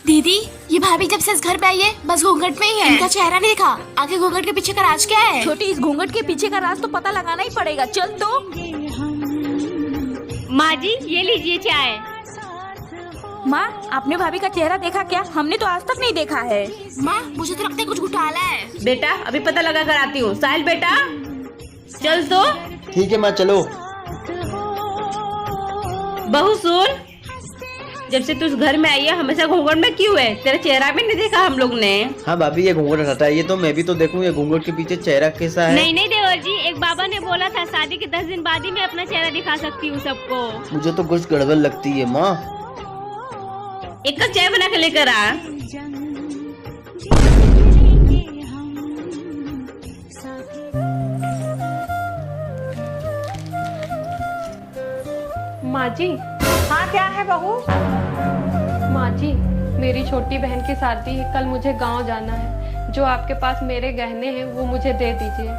दीदी, ये भाभी जब से इस घर पे आई है बस घूंघट में ही है। इनका चेहरा नहीं देखा, आगे घूंघट के पीछे का राज क्या है? छोटी, इस घूंघट के पीछे का राज तो पता लगाना ही पड़ेगा। चल तो। माँ जी ये लीजिए चाय। माँ, आपने भाभी का चेहरा देखा क्या? हमने तो आज तक नहीं देखा है। माँ, मुझे तो लगता है कुछ घोटाला है। बेटा अभी पता लगा कर आती हूँ। साहिल बेटा चल तो। ठीक है माँ, चलो। बहू सुन, जब से तू इस घर में आई है हमेशा घूंघट में क्यों है? तेरा चेहरा भी नहीं देखा हम लोग ने। हाँ भाभी, ये घूंघट हटाइए तो मैं भी तो देखूं ये घूंघट के पीछे चेहरा कैसा है। नहीं नहीं देवर जी, एक बाबा ने बोला था शादी के 10 दिन बाद ही मैं अपना चेहरा दिखा सकती हूँ सबको। मुझे तो कुछ गड़बड़ लगती है माँ। एक कप चाय बना के लेकर आ। माँ जी। हाँ, क्या है बहू? माँ जी, मेरी छोटी बहन की शादी है, कल मुझे गांव जाना है। जो आपके पास मेरे गहने हैं वो मुझे दे दीजिए।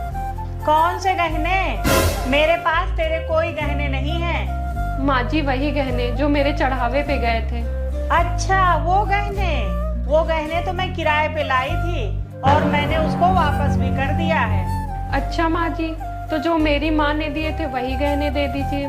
कौन से गहने? मेरे पास तेरे कोई गहने नहीं है। माँ जी, वही गहने जो मेरे चढ़ावे पे गए थे। अच्छा, वो गहने तो मैं किराए पे लाई थी और मैंने उसको वापस भी कर दिया है। अच्छा माँ जी, तो जो मेरी माँ ने दिए थे वही गहने दे दीजिए।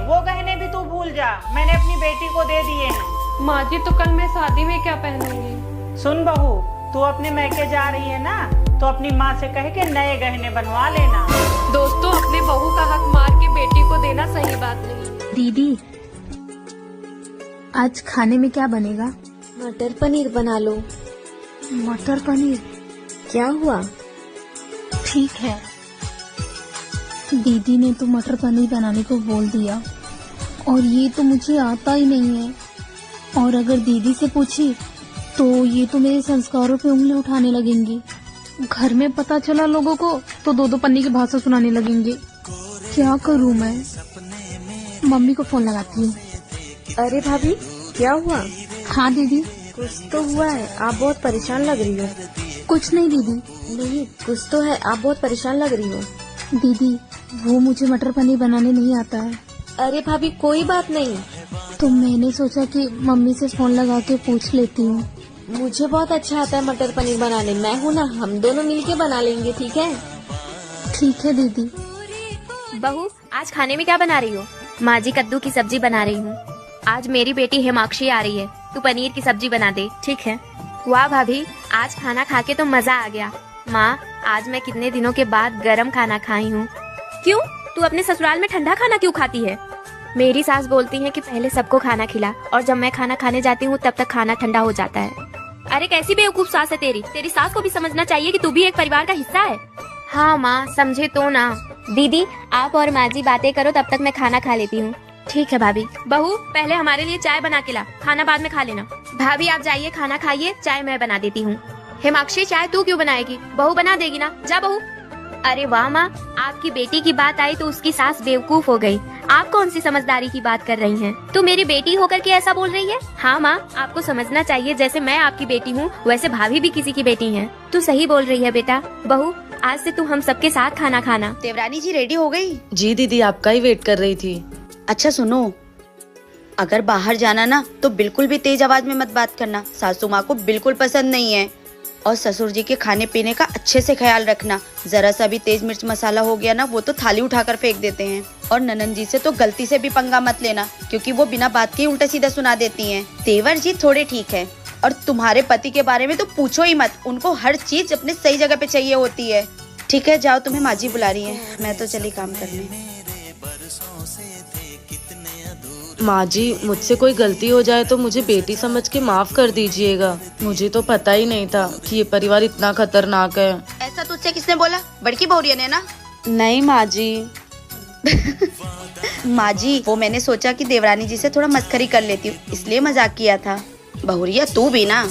वो गहने भी तू भूल जा, मैंने अपनी बेटी को दे दिए हैं। माँ जी, तो कल मैं शादी में क्या पहनूंगी? सुन बहू, तू अपने मैके जा रही है ना, तो अपनी माँ से कह के नए गहने बनवा लेना। दोस्तों, अपने बहू का हक मार के बेटी को देना सही बात नहीं। दीदी, आज खाने में क्या बनेगा? मटर पनीर बना लो। मटर पनीर? क्या हुआ? ठीक है। दीदी ने तो मटर पनीर बनाने को बोल दिया और ये तो मुझे आता ही नहीं है। और अगर दीदी से पूछी तो ये तो मेरे संस्कारों पे उंगली उठाने लगेंगी। घर में पता चला लोगों को तो दो पन्नी की भाषा सुनाने लगेंगे। क्या करूं मैं? मम्मी को फोन लगाती हूँ। अरे भाभी, क्या हुआ? हाँ दीदी। कुछ तो हुआ है, आप बहुत परेशान लग रही हो। कुछ नहीं दीदी। नहीं, कुछ तो है, आप बहुत परेशान लग रही हो। दीदी, वो मुझे मटर पनीर बनाने नहीं आता है। अरे भाभी, कोई बात नहीं। तो मैंने सोचा कि मम्मी से फोन लगा के पूछ लेती हूँ। मुझे बहुत अच्छा आता है मटर पनीर बनाने। मैं हूँ ना, हम दोनों मिलके बना लेंगे। ठीक है? ठीक है दीदी। बहू, आज खाने में क्या बना रही हो? माँ जी कद्दू की सब्जी बना रही हूँ। आज मेरी बेटी हेमाक्षी आ रही है, तू पनीर की सब्जी बना दे, ठीक है? वाह भाभी, आज खाना खा के तो मजा आ गया। माँ, आज मैं कितने दिनों के बाद गरम खाना खाई हूँ। क्यों? तू अपने ससुराल में ठंडा खाना क्यों खाती है? मेरी सास बोलती है कि पहले सबको खाना खिला और जब मैं खाना खाने जाती हूँ तब तक खाना ठंडा हो जाता है। अरे कैसी बेवकूफ सास है तेरी। तेरी सास को भी समझना चाहिए कि तू भी एक परिवार का हिस्सा है। हाँ माँ, समझे तो ना। दीदी, आप और माँ जी बातें करो, तब तक मैं खाना खा लेती हूँ। ठीक है भाभी। बहू, पहले हमारे लिए चाय बना के ला, खाना बाद में खा लेना। भाभी आप जाइए, खाना खाइए, चाय मैं बना देती हूँ। हेमाक्षी, चाय तू क्यों बनाएगी? बहू बना देगी ना, जा बहू। अरे वाह माँ, आपकी बेटी की बात आई तो उसकी सास बेवकूफ हो गई। आप कौन सी समझदारी की बात कर रही हैं? तू मेरी बेटी होकर के ऐसा बोल रही है? हाँ माँ, आपको समझना चाहिए, जैसे मैं आपकी बेटी हूँ वैसे भाभी भी किसी की बेटी है। तू सही बोल रही है बेटा। बहू, आज से तू हम सबके साथ खाना खाना। देवरानी जी रेडी हो गई? जी दीदी, आपका ही वेट कर रही थी। अच्छा सुनो, अगर बाहर जाना ना तो बिल्कुल भी तेज आवाज में मत बात करना, सासू माँ को बिल्कुल पसंद नहीं है। और ससुर जी के खाने पीने का अच्छे से ख्याल रखना। जरा सा भी तेज मिर्च मसाला हो गया ना, वो तो थाली उठाकर फेंक देते हैं। और ननन जी से तो गलती से भी पंगा मत लेना, क्योंकि वो बिना बात के उल्टा सीधा सुना देती हैं। तेवर जी थोड़े ठीक है, और तुम्हारे पति के बारे में तो पूछो ही मत। उनको हर चीज अपने सही जगह पे चाहिए होती है। ठीक है, जाओ, तुम्हें माँ जी बुला रही है, मैं तो चली काम करने। माँ जी, मुझसे कोई गलती हो जाए तो मुझे बेटी समझ के माफ कर दीजिएगा। मुझे तो पता ही नहीं था कि ये परिवार इतना खतरनाक है। ऐसा तुझसे किसने बोला? बड़की बहुरिया ने ना? नहीं माँ जी। माँ जी, वो मैंने सोचा कि देवरानी जी से थोड़ा मस्करी कर लेती हूँ, इसलिए मजाक किया था। बहुरिया तू भी ना।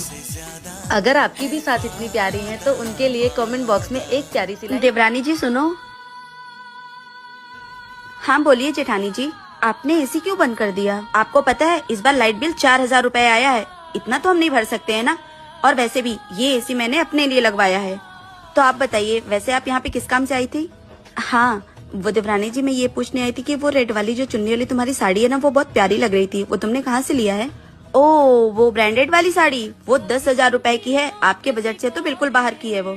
अगर आपकी भी सास इतनी प्यारी है तो उनके लिए कमेंट बॉक्स में एक प्यारी सी लाइन। देवरानी जी सुनो। हाँ बोलिए जेठानी जी, आपने एसी क्यों बंद कर दिया? आपको पता है इस बार लाइट बिल 4000 रुपए आया है। इतना तो हम नहीं भर सकते हैं ना। और वैसे भी ये एसी मैंने अपने लिए लगवाया है। तो आप बताइए, वैसे आप यहाँ पे किस काम से आई थी? हाँ वो देवरानी जी, मैं ये पूछने आई थी कि वो रेड वाली जो चुन्नी वाली तुम्हारी साड़ी है ना, वो बहुत प्यारी लग रही थी। वो तुमने कहाँ से लिया है? ओ वो ब्रांडेड वाली साड़ी, वो 10,000 रुपए की है, आपके बजट से तो बिल्कुल बाहर की है वो।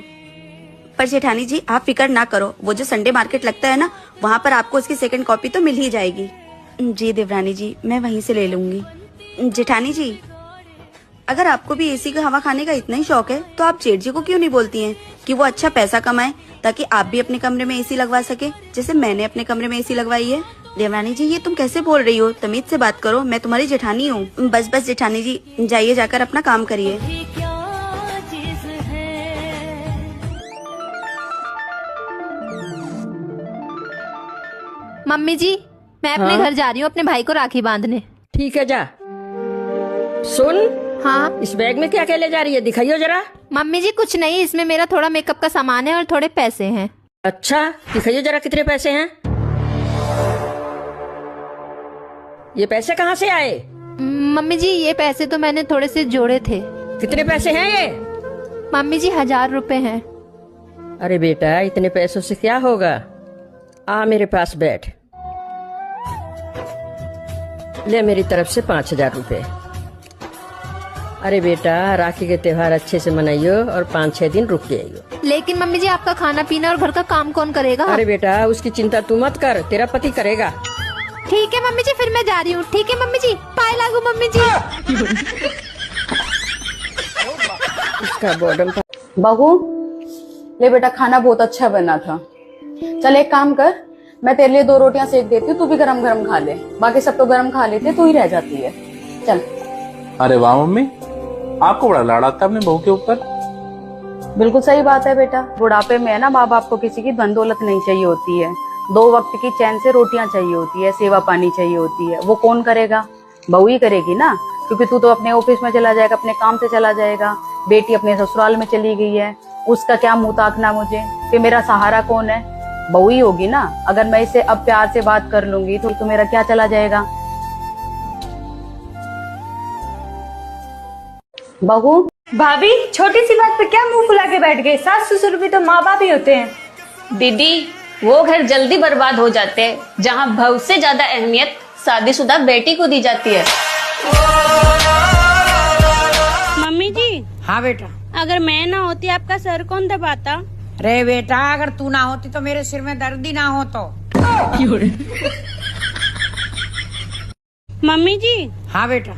पर जेठानी जी आप फिक्र ना करो, वो जो संडे मार्केट लगता है ना, वहाँ पर आपको उसकी सेकंड कॉपी तो मिल ही जाएगी। जी देवरानी जी, मैं वहीं से ले लूंगी। जेठानी जी, अगर आपको भी एसी का हवा खाने का इतना ही शौक है तो आप जेठ जी को क्यों नहीं बोलती हैं कि वो अच्छा पैसा कमाए, ताकि आप भी अपने कमरे में एसी लगवा सके, जैसे मैंने अपने कमरे में एसी लगवाई है। देवरानी जी ये तुम कैसे बोल रही हो, तमीज से बात करो, मैं तुम्हारी जेठानी हूँ। बस बस जेठानी जी, जाइए जाकर अपना काम करिए। मम्मी जी, मैं अपने घर जा रही हूँ अपने भाई को राखी बांधने। ठीक है, जा। सुन, हाँ इस बैग में क्या क्या ले जा रही है, दिखाइयो जरा। मम्मी जी कुछ नहीं, इसमें मेरा थोड़ा मेकअप का सामान है और थोड़े पैसे हैं। अच्छा, दिखाइयो जरा कितने पैसे हैं। ये पैसे कहाँ से आए? मम्मी जी ये पैसे तो मैंने थोड़े से जोड़े थे। कितने पैसे हैं ये? मम्मी जी 1000 रुपए हैं। अरे बेटा, इतने पैसों से क्या होगा, आ मेरे पास बैठ, ले मेरी तरफ से 5000 रुपए। अरे बेटा, राखी के त्योहार अच्छे से मनाइयो और 5-6 दिन रुक जाइयो। लेकिन मम्मी जी आपका खाना पीना और घर का काम कौन करेगा? अरे बेटा, उसकी चिंता तू मत कर, तेरा पति करेगा। ठीक है मम्मी जी, फिर मैं जा रही हूँ। ठीक है मम्मी जी, पाए लागू मम्मी जी। उसका बॉडम था। बहू ले बेटा, खाना बहुत अच्छा बना था। चल एक काम कर, मैं तेरे लिए 2 रोटियां सेक देती हूँ, तू भी गरम गरम खा ले, बाकी सब तो गरम खा लेते, तू ही रह जाती है। चल। अरे वाह मम्मी, आपको बड़ा लाड़ आता है अपने बहू के ऊपर। बिल्कुल सही बात है बेटा, बुढ़ापे में है ना, माँ बाप को किसी की धन दौलत नहीं चाहिए होती है, 2 वक्त की चैन से रोटियां चाहिए होती है, सेवा पानी चाहिए होती है। वो कौन करेगा? बहू ही करेगी ना, क्योंकि तू तो अपने ऑफिस में चला जाएगा, अपने काम से चला जाएगा, बेटी अपने ससुराल में चली गई है, उसका क्या मुंह ताकना मुझे, फिर मेरा सहारा कौन है? बहू ही होगी ना। अगर मैं इसे अब प्यार से बात कर लूंगी तो मेरा क्या चला जाएगा? बहू। भाभी, छोटी सी बात पे क्या मुंह फुला के बैठ गए? सास ससुर भी तो माँ बाप ही होते हैं। दीदी, वो घर जल्दी बर्बाद हो जाते हैं जहाँ बहू से ज्यादा अहमियत शादीशुदा बेटी को दी जाती है। मम्मी जी। हाँ बेटा। अगर मैं ना होती आपका सर कौन दबाता? रे बेटा, अगर तू ना होती तो मेरे सिर में दर्द ही ना हो तो। मम्मी जी। हाँ बेटा।